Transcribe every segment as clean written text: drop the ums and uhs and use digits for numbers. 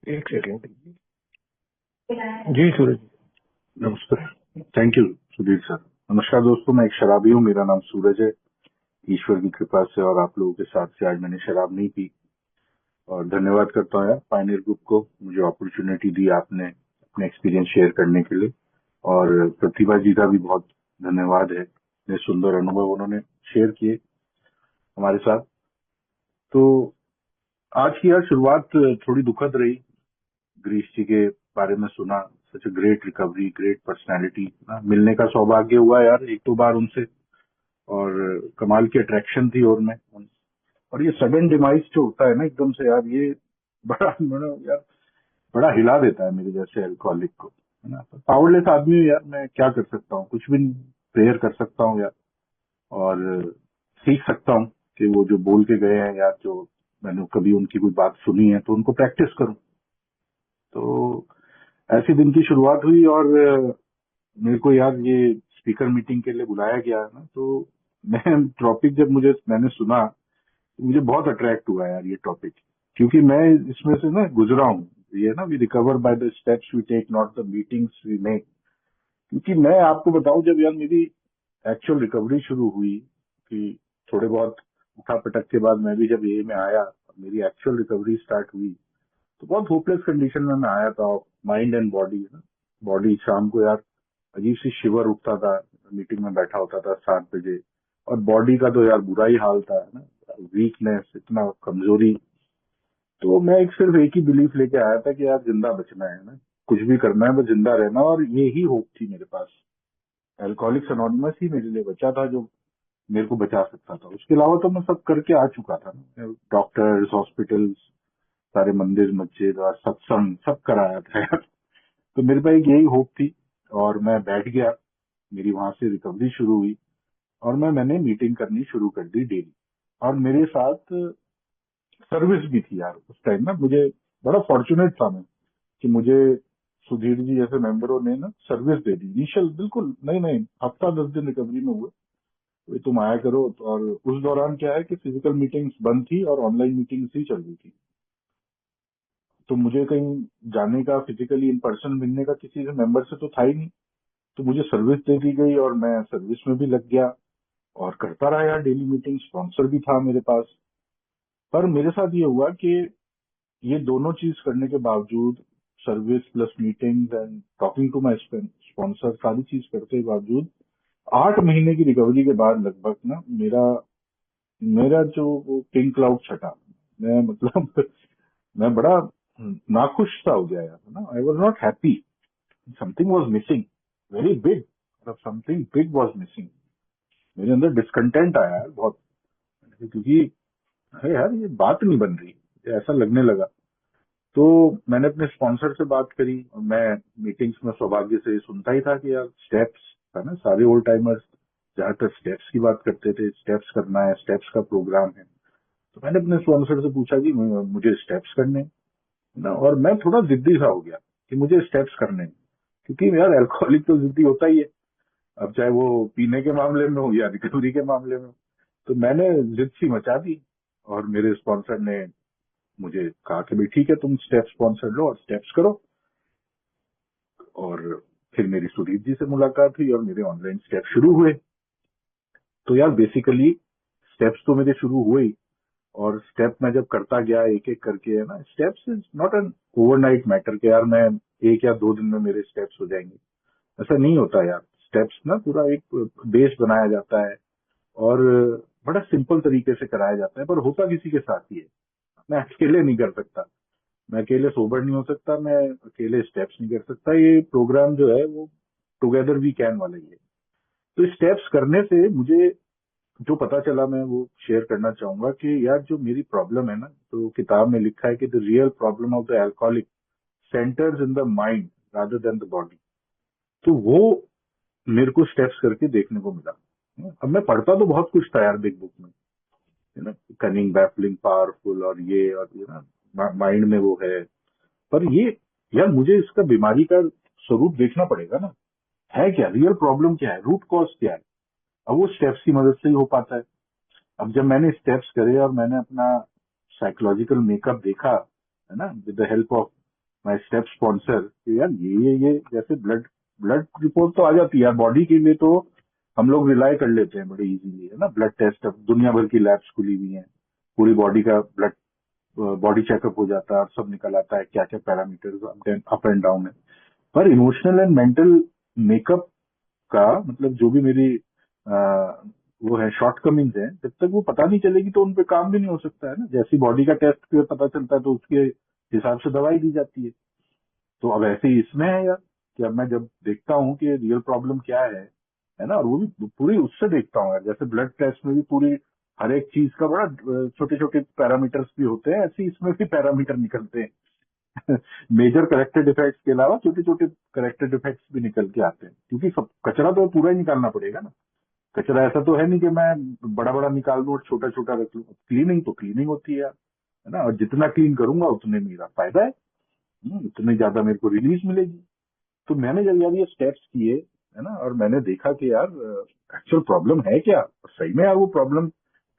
एक सेकेंड। जी सूरज। नमस्कार। Thank you Sudhir sir. नमस्कार दोस्तों, मैं एक शराबी हूँ, मेरा नाम सूरज है। ईश्वर की कृपा से और आप लोगों के साथ से आज मैंने शराब नहीं पी। और धन्यवाद करता हूँ यार पायनियर ग्रुप को, मुझे अपॉर्चुनिटी दी आपने अपने एक्सपीरियंस शेयर करने के लिए। और प्रतिभा जी का भी बहुत धन्यवाद है, इतने सुंदर अनुभव उन्होंने शेयर किए हमारे साथ। तो आज की यार शुरुआत थोड़ी दुखद रही। गिरीश जी के बारे में सुना, such a great recovery, great personality. मिलने का सौभाग्य हुआ यार एक दो बार उनसे, और कमाल की अट्रैक्शन थी उनमें। और ये सडन डिमाइस जो होता है ना एकदम से यार, ये बड़ा यार बड़ा हिला देता है मेरे जैसे अल्कोहलिक को, है ना। पावरलेस आदमी हूँ यार, मैं क्या कर सकता हूँ, कुछ भी नहीं। प्रेयर कर सकता हूँ यार, और सीख सकता हूँ कि वो जो बोल के गए हैं यार, जो मैंने कभी उनकी कोई बात सुनी है तो उनको प्रैक्टिस करूँ। तो ऐसे दिन की शुरुआत हुई, और मेरे को यार ये स्पीकर मीटिंग के लिए बुलाया गया है ना, तो मैं टॉपिक जब मैंने सुना तो मुझे बहुत अट्रैक्ट हुआ यार ये टॉपिक। क्योंकि मैं इसमें से ना गुजरा हूँ। ये ना, we recover by the steps we take, not the meetings we make. क्योंकि मैं आपको बताऊं, जब यार मेरी एक्चुअल रिकवरी शुरू हुई, कि थोड़े बहुत उठा पटक के बाद मैं भी जब ये में आया, मेरी एक्चुअल रिकवरी स्टार्ट हुई, तो बहुत होपलेस कंडीशन में मैं आया था, माइंड एंड बॉडी ना। बॉडी शाम को यार अजीब सी शिवर उठता था, मीटिंग में बैठा होता था 7 बजे। और बॉडी का तो यार बुरा ही हाल था ना, वीकनेस, इतना कमजोरी। तो मैं सिर्फ एक ही बिलीफ लेके आया था कि यार जिंदा बचना है ना, कुछ भी करना है, बस जिंदा रहना, और ये ही होप थी मेरे पास। एल्कोहलिक्स अनोनिमस ही मेरे लिए बचा था जो मेरे को बचा सकता था। उसके अलावा तो मैं सब करके आ चुका था ना, डॉक्टर्स, हॉस्पिटल्स, सारे मंदिर मस्जिद और सत्संग सब कराया था यार। तो मेरे पास एक यही होप थी, और मैं बैठ गया। मेरी वहां से रिकवरी शुरू हुई, और मैंने मीटिंग करनी शुरू कर दी डेली। और मेरे साथ सर्विस भी थी यार उस टाइम ना। मुझे बड़ा फॉर्चुनेट था मैं, कि मुझे सुधीर जी जैसे मेंबरों ने ना सर्विस दे दी इनिशियल, बिल्कुल नहीं नहीं, हफ्ता 10 दिन रिकवरी में हुए। तो तुम आया करो। और उस दौरान क्या है कि फिजिकल मीटिंग्स बंद थी और ऑनलाइन मीटिंग्स ही चल रही थी। तो मुझे कहीं जाने का, फिजिकली इन पर्सन मिलने का किसी से मेंबर से तो था ही नहीं। तो मुझे सर्विस दे दी गई, और मैं सर्विस में भी लग गया और करता रहा यार डेली मीटिंग। स्पॉन्सर भी था मेरे पास। पर मेरे साथ ये हुआ कि ये दोनों चीज करने के बावजूद, service plus meetings and talking to my sponsor, सारी चीज करते के बावजूद 8 महीने की रिकवरी के बाद लगभग ना, मेरा मेरा जो वो पिंक क्लाउड छटा। मैं मतलब मैं बड़ा नाखुश सा हो गया यार, ना। I was not happy. Something was missing, very big. Something big was missing. मेरे अंदर डिस्कंटेंट आया यार बहुत। क्योंकि अरे यार ये बात नहीं बन रही, ऐसा लगने लगा। तो मैंने अपने स्पॉन्सर से बात करी, और मैं मीटिंग्स में सौभाग्य से सुनता ही था कि यार स्टेप्स है ना, सारे ओल्ड टाइमर्स ज्यादातर स्टेप्स की बात करते थे, स्टेप्स करना है, स्टेप्स का प्रोग्राम है। तो मैंने अपने स्पॉन्सर से पूछा कि मुझे स्टेप्स करने हैं ना। और मैं थोड़ा जिद्दी सा हो गया कि मुझे स्टेप्स करने हैं। क्योंकि यार अल्कोहलिक तो जिद्दी होता ही है, अब चाहे वो पीने के मामले में हो या रिकवरी के मामले में हो। तो मैंने जिद सी मचा दी, और मेरे स्पॉन्सर ने मुझे कहा कि भाई ठीक है, तुम स्टेप स्पॉन्सर लो और स्टेप्स करो। और फिर मेरी सुदीप जी से मुलाकात हुई, और मेरे ऑनलाइन स्टेप शुरू हुए। तो यार बेसिकली स्टेप्स तो मेरे शुरू हुए ही। और स्टेप मैं जब करता गया एक एक करके, है ना, steps is not an overnight matter के यार मैं 1 या 2 दिन में मेरे स्टेप्स हो जाएंगे। ऐसा नहीं होता यार। स्टेप्स ना पूरा एक बेस बनाया जाता है, और बड़ा सिंपल तरीके से कराया जाता है, पर होता किसी के साथ ही है। मैं अकेले नहीं कर सकता, मैं अकेले सोबर नहीं हो सकता, मैं अकेले स्टेप्स नहीं कर सकता। ये प्रोग्राम जो है वो टुगेदर वी कैन वाला ही है। तो स्टेप्स करने से मुझे जो पता चला, मैं वो शेयर करना चाहूंगा कि यार जो मेरी प्रॉब्लम है ना, तो किताब में लिखा है कि the real problem of the alcoholic centres in the mind rather than the body. तो वो मेरे को स्टेप्स करके देखने को मिला। अब मैं पढ़ता तो बहुत कुछ था यार बिग बुक में, है ना, कनिंग, बैफलिंग, पावरफुल, और ये और ये ना माइंड में वो है। पर ये यार मुझे इसका बीमारी का स्वरूप देखना पड़ेगा ना। है क्या रियल प्रॉब्लम, क्या है रूट कॉज, क्या है। अब वो स्टेप्स की मदद से ही हो पाता है। अब जब मैंने स्टेप्स करे और मैंने अपना साइकोलॉजिकल मेकअप देखा, है ना, with the help of my step sponsor, यार ये जैसे ब्लड ब्लड रिपोर्ट तो आ जाती है यार बॉडी के लिए, तो हम लोग रिलाई कर लेते हैं बड़े इजीली, है ना। ब्लड टेस्ट, अब दुनिया भर की लैब्स खुली हुई हैं, पूरी बॉडी का ब्लड बॉडी चेकअप हो जाता है और सब निकल आता है क्या क्या पैरामीटर्स अप एंड डाउन है। पर इमोशनल एंड मेंटल मेकअप का मतलब जो भी मेरी वो है शॉर्टकमिंग्स हैं, जब तक वो पता नहीं चलेगी तो उन पे काम भी नहीं हो सकता है ना। जैसी बॉडी का टेस्ट पे पता चलता है तो उसके हिसाब से दवाई दी जाती है। तो अब ऐसे ही इसमें है यार, कि अब मैं जब देखता हूँ कि रियल प्रॉब्लम क्या है ना, और वो भी पूरी उससे देखता हूँ यार, जैसे ब्लड टेस्ट में भी पूरी हर एक चीज का बड़ा छोटे छोटे पैरामीटर्स भी होते हैं, ऐसे ही इसमें भी पैरामीटर निकलते हैं। मेजर करेक्टेड इफेक्ट्स के अलावा छोटे छोटे करेक्टेड इफेक्ट्स भी निकल के आते हैं, क्योंकि सब कचरा तो पूरा ही निकालना पड़ेगा ना। कचरा ऐसा तो है नहीं कि मैं बड़ा बड़ा निकाल दूं और छोटा छोटा रख लूं। क्लीनिंग तो क्लीनिंग होती है यार, है ना, और जितना क्लीन करूंगा उतने मेरा फायदा है। उतनी ज्यादा मेरे को रिलीज मिलेगी। तो मैंने जब यार ये स्टेप्स किए, है ना, और मैंने देखा कि यार एक्चुअल प्रॉब्लम है क्या, और सही में यार वो प्रॉब्लम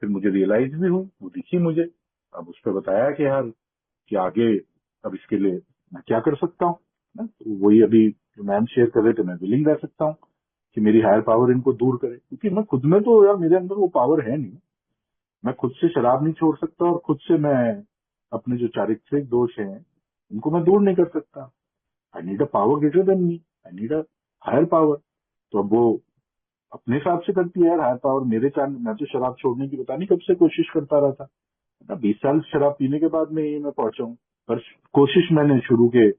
फिर मुझे रियलाइज भी हुई, वो दिखी मुझे। अब उस पर बताया कि यार कि आगे अब इसके लिए मैं क्या कर सकता हूँ ना। तो वही अभी जो मैम शेयर कर रहे थे, मैं विलिंग रह सकता हूँ कि मेरी हायर पावर इनको दूर करे, क्योंकि मैं खुद में तो यार मेरे अंदर वो पावर है नहीं। मैं खुद से शराब नहीं छोड़ सकता, और खुद से मैं अपने जो चारित्रिक दोष हैं उनको मैं दूर नहीं कर सकता। I need a power greater than me, I need a higher power. तो अब वो अपने हिसाब से करती है यार हायर पावर, मेरे चांद मैं तो शराब छोड़ने की पता नहीं कब से कोशिश करता रहा था, है ना। 20 साल शराब पीने के बाद में ये मैं पहुंचा हूँ। पर कोशिश मैंने शुरू के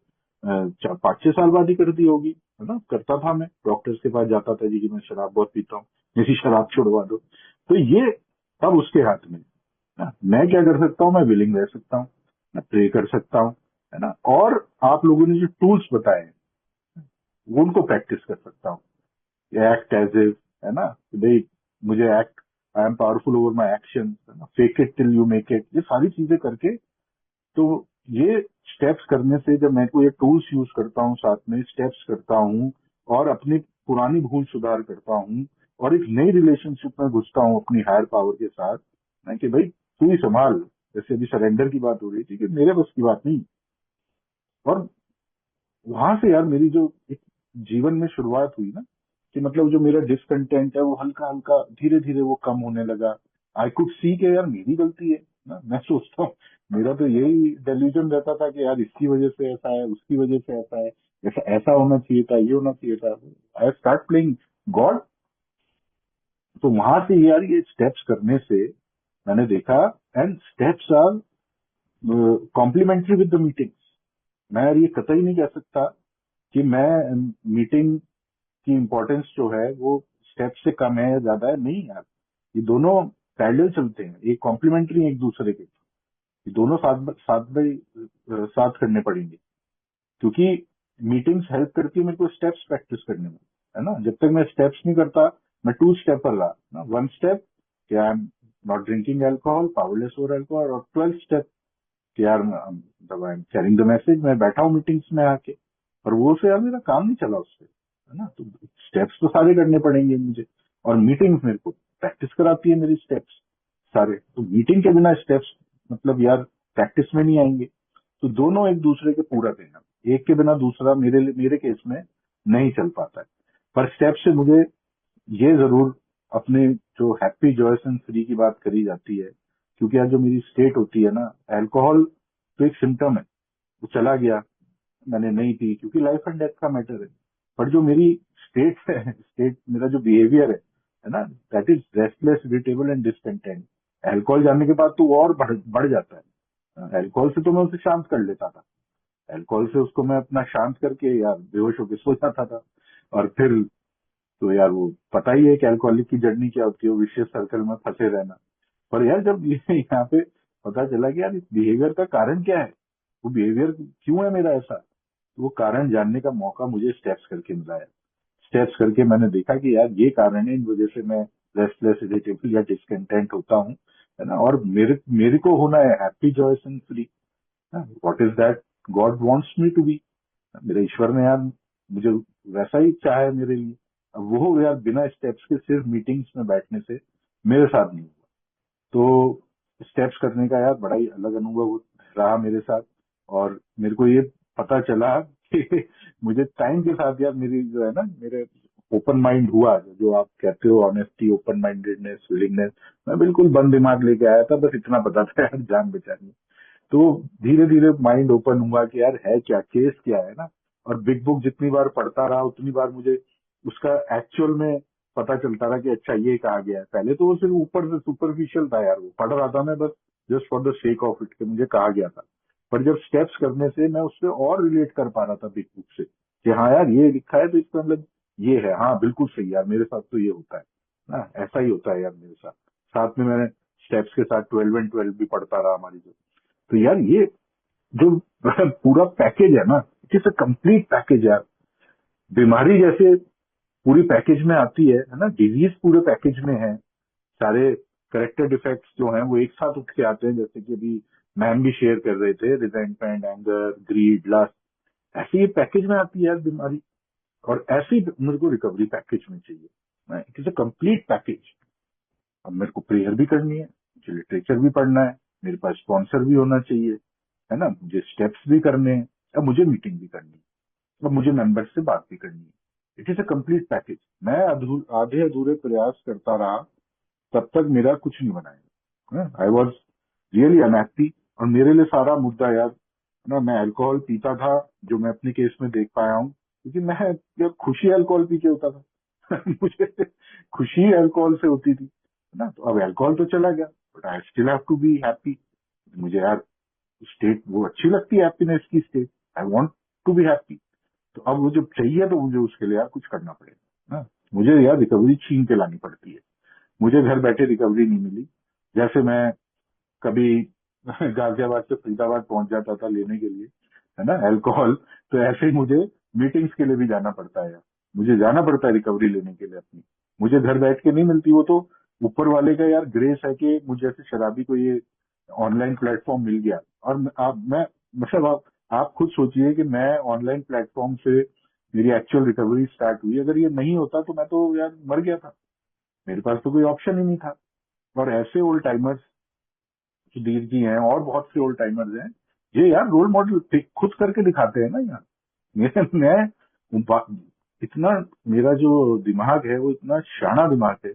5-6 साल बाद ही कर दी होगी, है ना। करता था, मैं डॉक्टर्स के पास जाता था जी कि मैं शराब बहुत पीता हूँ, मेरी शराब छुड़वा दो। तो ये अब उसके हाथ में है ना। मैं क्या कर सकता हूँ, मैं विलिंग रह सकता हूँ, मैं प्रे कर सकता हूँ, है ना। और आप लोगों ने जो टूल्स बताए हैं, वो उनको प्रैक्टिस कर सकता हूँ। एक्ट एज इफ, है ना, कि भाई मुझे act, I am powerful over my action, है ना, fake it till you make it, ये सारी चीजें करके। तो ये स्टेप्स करने से जब मैं कोई ये टूल्स यूज करता हूँ, साथ में स्टेप्स करता हूँ, और अपनी पुरानी भूल सुधार करता हूँ, और एक नई रिलेशनशिप में घुसता हूँ अपनी हायर पावर के साथ, ना कि भाई तू ही संभाल। जैसे अभी सरेंडर की बात हो रही थी कि मेरे बस की बात नहीं। और वहां से यार मेरी जो एक जीवन में शुरुआत हुई ना, कि मतलब जो मेरा डिसकंटेंट है वो हल्का हल्का धीरे धीरे वो कम होने लगा। आई कुड सी के यार मेरी गलती है ना। मैं सोचता हूँ, मेरा तो यही डेल्यूजन रहता था कि यार इसकी वजह से ऐसा है, उसकी वजह से ऐसा है, ऐसा ऐसा होना चाहिए था, ये होना चाहिए था। I start playing God. तो वहां से यार ये स्टेप्स करने से मैंने देखा, and steps are complementary with the meetings. मैं यार ये कतई नहीं कह सकता कि मैं मीटिंग की इम्पोर्टेंस जो है वो स्टेप से कम है या ज्यादा है, नहीं यार। ये दोनों पैरेलल चलते हैं, ये कॉम्प्लीमेंट्री हैं एक दूसरे के। ये दोनों साथ साथ बाई साथ करने पड़ेंगे, क्योंकि मीटिंग्स हेल्प करती है मेरे को स्टेप्स प्रैक्टिस करने में, है ना। जब तक मैं स्टेप्स नहीं करता, मैं टू स्टेप पर रहा ना, वन स्टेप कि आई am not drinking alcohol, powerless over alcohol, और 12 स्टेप कि यार मतलब I am sharing the message, मैं बैठा हूँ मीटिंग्स में आके, और वो से यार मेरा काम नहीं चला उससे, है ना। तो स्टेप्स तो सारे करने पड़ेंगे मुझे, और मीटिंग्स मेरे को प्रैक्टिस कराती है मेरी स्टेप्स सारे। तो मीटिंग के बिना स्टेप्स मतलब यार प्रैक्टिस में नहीं आएंगे। तो दोनों एक दूसरे के पूरक हैं, एक के बिना दूसरा मेरे केस में नहीं चल पाता है। पर स्टेप से मुझे ये जरूर अपने जो हैप्पी जॉयस एंड फ्री की बात करी जाती है, क्योंकि आज जो मेरी स्टेट होती है ना, अल्कोहल तो एक सिम्टम है, वो चला गया, मैंने नहीं पी, क्योंकि लाइफ एंड डेथ का मैटर है। पर जो मेरी स्टेट है, स्टेट मेरा जो बिहेवियर है ना, that is restless, irritable and discontent. Alcohol जाने के बाद तो वो और बढ़ जाता है। अल्कोहल से तो मैं उसे शांत कर लेता था, अल्कोहल से उसको मैं अपना शांत करके यार बेहोश होकर सो जाता था। और फिर तो यार वो पता ही है कि अल्कोहलिक की जर्नी क्या होती है, वो विशेष सर्कल में फंसे रहना। पर यार जब ये यहाँ पे पता चला कि यार इस बिहेवियर का कारण क्या है, वो बिहेवियर क्यों है मेरा ऐसा, तो वो कारण जानने का मौका मुझे स्टेप्स करके मिला है। स्टेप्स करके मैंने देखा कि यार ये कारण है, इन वजह से मैं रेस्टलेस, इरिटेबल या डिसकंटेंट होता हूँ, है ना। और मेरे मेरे को होना है happy, joyous and free. What is that God wants me to be. मेरे ईश्वर ने यार मुझे वैसा ही चाहा है मेरे लिए। अब वो यार बिना स्टेप्स के सिर्फ मीटिंग्स में बैठने से मेरे साथ नहीं हुआ। तो स्टेप्स करने का यार बड़ा ही अलग अनुभव रहा मेरे साथ। और मेरे को ये पता चला कि मुझे टाइम के साथ यार मेरी जो है ना, मेरे ओपन माइंड हुआ, जो आप कहते हो ऑनेस्टी, ओपन माइंडेडनेस, विलिंगनेस, मैं बिल्कुल बंद दिमाग लेके आया था, बस इतना पता था यार जान बचानी। तो धीरे धीरे माइंड ओपन हुआ कि यार है क्या, केस क्या है ना। और बिग बुक जितनी बार पढ़ता रहा उतनी बार मुझे उसका एक्चुअल में पता चलता रहा कि अच्छा ये कहा गया है। पहले तो वो सिर्फ ऊपर से सुपरफिशियल था यार, वो पढ़ रहा था मैं बस just for the sake of it, कि मुझे कहा गया था। पर जब स्टेप्स करने से मैं उससे और रिलेट कर पा रहा था बिग बुक से, कि हाँ यार ये लिखा है तो इसका मतलब ये है, हाँ बिल्कुल सही यार, मेरे साथ तो ये होता है ना, ऐसा ही होता है यार मेरे साथ। साथ में मैंने स्टेप्स के साथ 12 and 12 भी पढ़ता रहा हमारी जो। तो यार ये जो पूरा पैकेज है ना, it is a complete package यार। बीमारी जैसे पूरी पैकेज में आती है ना, डिजीज पूरे पैकेज में है। सारे करेक्टर डिफेक्ट्स जो हैं वो एक साथ उठ के आते हैं, जैसे कि अभी मैम भी शेयर कर रहे थे, रिजेंटमेंट, एंगर, ग्रीड, लस्ट, ऐसे ये पैकेज में आती है यार बीमारी। और ऐसी मेरे को रिकवरी पैकेज में चाहिए, it is a complete package. अब मेरे को प्रेयर भी करनी है, मुझे लिटरेचर भी पढ़ना है, मेरे पास स्पॉन्सर भी होना चाहिए, है ना, मुझे स्टेप्स भी करने हैं, अब मुझे मीटिंग भी करनी है, अब मुझे मेंबर्स से बात भी करनी है। It is a complete package. मैं आधे अधूरे प्रयास करता रहा तब तक मेरा कुछ नहीं बनाया। I was really unhappy. और मेरे लिए सारा मुद्दा यार ना, मैं अल्कोहल पीता था, जो मैं अपने केस में देख पाया हूँ, क्योंकि मैं यार खुशी अल्कोहल पी के होता था मुझे खुशी अल्कोहल से होती थी, है ना। तो अब अल्कोहल तो चला गया, but I still have to be happy. मुझे यार स्टेट वो अच्छी लगती है, हैप्पीनेस की state. I want to be happy. तो अब वो जब चाहिए तो मुझे उसके लिए यार कुछ करना पड़ेगा ना। मुझे यार रिकवरी छीन के लानी पड़ती है। मुझे घर बैठे रिकवरी नहीं मिली। जैसे मैं कभी गाजियाबाद से फरीदाबाद पहुंच जाता था लेने के लिए, है ना, अल्कोहल, तो ऐसे ही मुझे मीटिंग्स के लिए भी जाना पड़ता है यार। मुझे जाना पड़ता है रिकवरी लेने के लिए अपनी। मुझे घर बैठ के नहीं मिलती वो तो। ऊपर वाले का यार ग्रेस है कि मुझे जैसे शराबी को ये ऑनलाइन प्लेटफॉर्म मिल गया। और मैं मतलब आप खुद सोचिए कि मैं ऑनलाइन प्लेटफॉर्म से मेरी एक्चुअल रिकवरी स्टार्ट हुई। अगर ये नहीं होता तो मैं तो यार मर गया था, मेरे पास तो कोई ऑप्शन ही नहीं था। और ऐसे ओल्ड टाइमर्स, सुधीर जी हैं और बहुत से ओल्ड टाइमर्स हैं, ये यार रोल मॉडल खुद करके दिखाते हैं ना यार। मैं इतना, मेरा जो दिमाग है वो इतना शाना दिमाग है,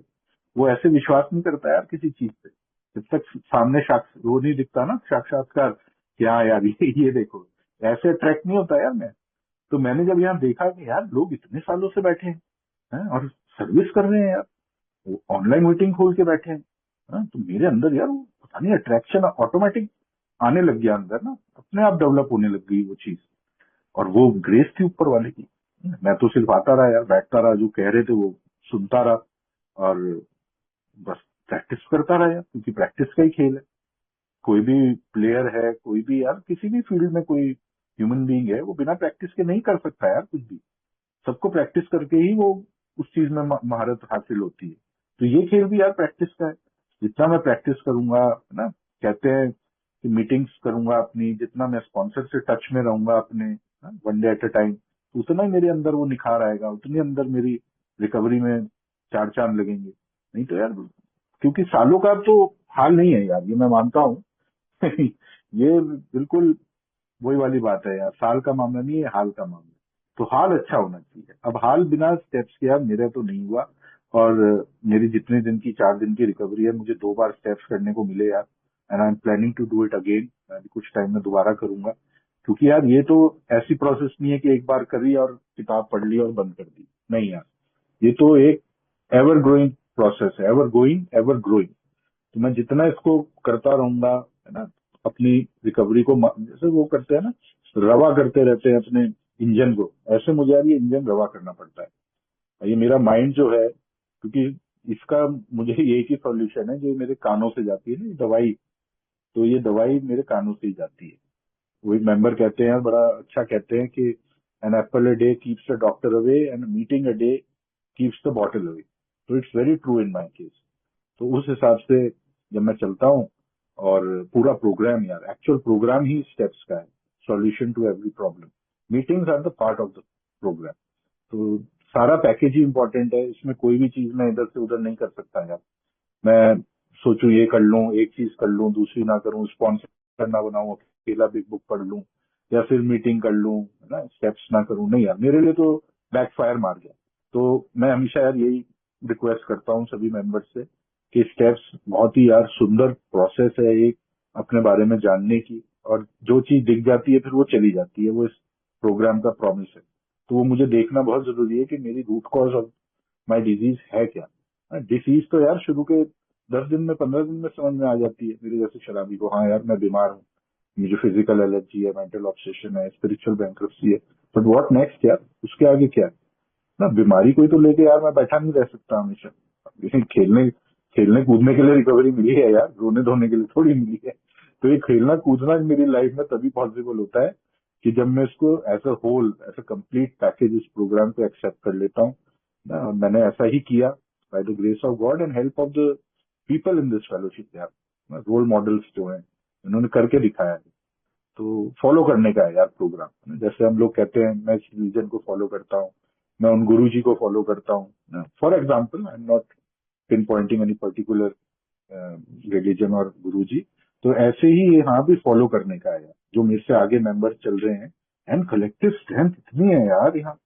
वो ऐसे विश्वास नहीं करता यार किसी चीज पे जब तक सामने वो नहीं दिखता ना, साक्षात्कार, कि हाँ यार ये देखो, ऐसे अट्रैक्ट नहीं होता यार मैं। तो मैंने जब यहाँ देखा कि यार लोग इतने सालों से बैठे हैं और सर्विस कर रहे हैं यार, वो ऑनलाइन मीटिंग खोल के बैठे हैं, हाँ, तो मेरे अंदर यार वो पता नहीं अट्रैक्शन ऑटोमेटिक आने लग गया अंदर ना, अपने आप डेवलप होने लग गई वो चीज। और वो ग्रेस थी ऊपर वाले की। मैं तो सिर्फ आता रहा यार, बैठता रहा, जो कह रहे थे वो सुनता रहा, और बस प्रैक्टिस करता रहा यार, क्योंकि प्रैक्टिस का ही खेल है। कोई भी प्लेयर है, कोई भी यार किसी भी फील्ड में कोई ह्यूमन बीइंग है, वो बिना प्रैक्टिस के नहीं कर सकता यार कुछ भी। सबको प्रैक्टिस करके ही वो उस चीज में महारत हासिल होती है। तो ये खेल भी यार प्रैक्टिस का है। जितना मैं प्रैक्टिस करूंगा, है ना, कहते हैं कि मीटिंग्स करूंगा अपनी, जितना मैं स्पॉन्सर से टच में रहूंगा अपने, one day at a time, तो उतना ही मेरे अंदर वो निखार आएगा, उतनी अंदर मेरी रिकवरी में चार चांद लगेंगे। नहीं तो यार, क्योंकि सालों का तो हाल नहीं है यार, ये मैं मानता हूँ ये बिल्कुल वही वाली बात है यार, साल का मामला नहीं है, हाल का मामला। तो हाल अच्छा होना चाहिए। अब हाल बिना स्टेप्स के यार मेरा तो नहीं हुआ। और मेरी जितने दिन की 4 दिन की रिकवरी है, मुझे 2 बार स्टेप्स करने को मिले यार, and I am planning to do it again. कुछ टाइम में दोबारा करूंगा, क्योंकि यार ये तो ऐसी प्रोसेस नहीं है कि एक बार करी और किताब पढ़ ली और बंद कर दी। नहीं यार, ये तो एक एवर ग्रोइंग प्रोसेस है, एवर गोइंग एवर ग्रोइंग। तो मैं जितना इसको करता रहूंगा, है ना, अपनी रिकवरी को जैसे वो करते हैं ना, रवा करते रहते हैं अपने इंजन को, ऐसे मुझे यार ये इंजन रवा करना पड़ता है। और ये मेरा माइंड जो है, क्योंकि इसका मुझे एक ही सॉल्यूशन है, जो मेरे कानों से जाती है ना ये दवाई। तो ये दवाई मेरे कानों से ही जाती है। वो एक मेंबर कहते हैं, बड़ा अच्छा कहते हैं कि an apple a day keeps the doctor away and meeting a day keeps the bottle away. तो it's very true in my case. तो उस हिसाब से जब मैं चलता हूँ, और पूरा प्रोग्राम यार, एक्चुअल प्रोग्राम ही स्टेप्स का है, solution to every problem. Meetings are the part of the programme. तो सारा पैकेज ही इंपॉर्टेंट है, इसमें कोई भी चीज मैं इधर से उधर नहीं कर सकता यार। मैं सोचूं ये कर लूं, एक चीज कर लूं, दूसरी ना करूं, स्पॉन्सर ना बनाऊं, अकेला बिग बुक पढ़ लूं, या फिर मीटिंग कर लूं, है ना, स्टेप्स ना करूं, नहीं यार, मेरे लिए तो बैकफायर मार गया। तो मैं हमेशा यार यही रिक्वेस्ट करता हूँ सभी मेंबर्स से कि स्टेप्स बहुत ही यार सुंदर प्रोसेस है एक अपने बारे में जानने की, और जो चीज दिख जाती है फिर वो चली जाती है, वो इस प्रोग्राम का प्रॉमिस है। तो वो मुझे देखना बहुत जरूरी है कि मेरी root cause of my disease है क्या। डिसीज तो यार शुरू के 10 दिन में 15 दिन में समझ में आ जाती है मेरे जैसे शराबी को, हाँ यार मैं बीमार हूँ, मुझे फिजिकल एलर्जी है, मेंटल ऑब्सेशन है, स्पिरिचुअल बैंक्रप्सी है, बट व्हाट नेक्स्ट यार, उसके आगे क्या है ना। बीमारी कोई तो लेके यार मैं बैठा नहीं रह सकता हमेशा। लेकिन खेलने खेलने कूदने के लिए रिकवरी मिली है यार, रोने धोने के लिए थोड़ी मिली है। तो ये खेलना कूदना मेरी लाइफ में तभी पॉसिबल होता है कि जब मैं इसको as a whole, as a complete package इस प्रोग्राम को एक्सेप्ट कर लेता हूँ ना। और मैंने ऐसा ही किया by the grace of God and help of the people in this fellowship यार। रोल मॉडल्स जो हैं इन्होंने करके दिखाया है, तो फॉलो करने का है यार प्रोग्राम। जैसे हम लोग कहते हैं मैं इस रिलीजन को फॉलो करता हूँ, मैं उन गुरु जी को फॉलो करता हूँ। For example, I am not pinpointing any particular religion और गुरु जी। तो ऐसे ही यहाँ भी फॉलो करने का है यार, जो मेरे से आगे मेंबर चल रहे हैं। एंड कलेक्टिव स्ट्रेंथ इतनी है यार यहाँ।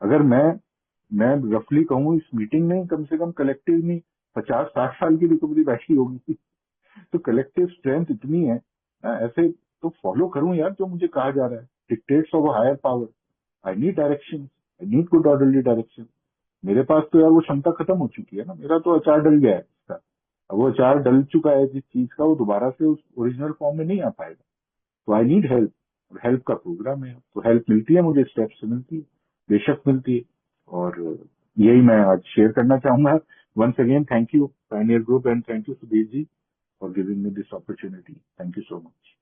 अगर मैं रफली कहूँ, इस मीटिंग में कम से कम कलेक्टिव में 50-60 साल की रिकवरी बैठी होगी। तो कलेक्टिव स्ट्रेंथ इतनी है ना, ऐसे तो फॉलो करूं यार जो मुझे कहा जा रहा है, dictates of higher power. I need direction, I need good orderly direction. मेरे पास तो यार वो क्षमता खत्म हो चुकी है ना, मेरा तो अचार डल गया है इसका। अब वो अचार डल चुका है जिस चीज का, वो दोबारा से उस ओरिजिनल फॉर्म में नहीं आ पाएगा। तो आई नीड हेल्प, और हेल्प का प्रोग्राम है, तो हेल्प मिलती है मुझे, स्टेप्स से मिलती है, बेशक मिलती है। और यही मैं आज शेयर करना चाहूंगा। Once again thank you Pioneer Group, and thank you Sudhir ji for giving me this opportunity. Thank you so much.